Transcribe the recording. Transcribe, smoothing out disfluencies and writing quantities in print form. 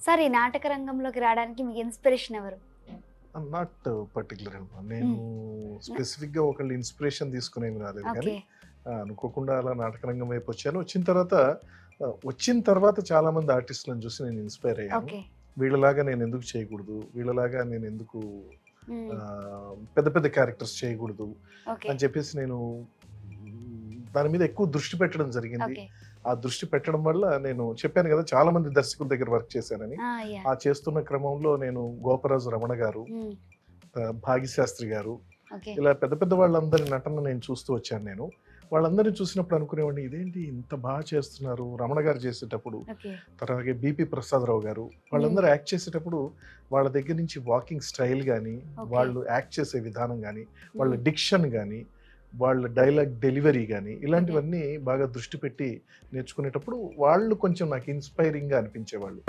Sir ఈ నాటక రంగంలోకి రావడానికి మీకు ఇన్స్పిరేషన్ ఎవరు? నాట్ పర్టికులర్ అమ్మా. నేను స్పెసిఫిక్గా ఒకళ్ళు ఇన్స్పిరేషన్ తీసుకునేమి రాలేదు కానీ ఓకే. అనుకోకుండా అలా నాటక రంగం వైపు వచ్చాను. వచ్చిన తర్వాత చాలా మంది ఆర్టిస్టులను చూసి నేను ఇన్స్పైర్ అయ్యాను. ఓకే. వీళ్ళలాగా నేను ఎందుకు చేయకూడదు, వీళ్ళలాగా నేను ఎందుకు హ్మ్. పెద్ద పెద్ద క్యారెక్టర్స్ చేయకూడదు ఓకే. అని చెప్పేసి నేను దాని మీద ఎక్కువ దృష్టి పెట్టడం జరిగింది. ఓకే. ఆ దృష్టి పెట్టడం వల్ల నేను చెప్పాను కదా, చాలా మంది దర్శకుల దగ్గర వర్క్ చేశానని. యాహ్! ఆ చేస్తున్న క్రమంలో నేను గోపరాజు రమణ గారు, హ్మ్. భాగ్యశాస్త్రి గారు, ఓకే. ఇలా పెద్ద పెద్ద వాళ్ళందరి నటన నేను చూస్తూ వచ్చాను. నేను వాళ్ళందరినీ చూసినప్పుడు అనుకునేవాడిని, ఇదేంటి ఇంత బాగా చేస్తున్నారు. రమణ గారు చేసేటప్పుడు, ఓకే. తర్వాత బిపి ప్రసాదరావు గారు, వాళ్ళందరూ యాక్ట్ చేసేటప్పుడు వాళ్ళ దగ్గర నుంచి వాకింగ్ స్టైల్ కానీ, ఓకే. వాళ్ళు యాక్ట్ చేసే విధానం కానీ, వాళ్ళ డిక్షన్ కానీ, వాళ్ళ డైలాగ్ డెలివరీ కానీ, ఇలాంటివన్నీ బాగా దృష్టి పెట్టి నేర్చుకునేటప్పుడు వాళ్ళు కొంచెం నాకు ఇన్స్పైరింగ్గా అనిపించేవాళ్ళు.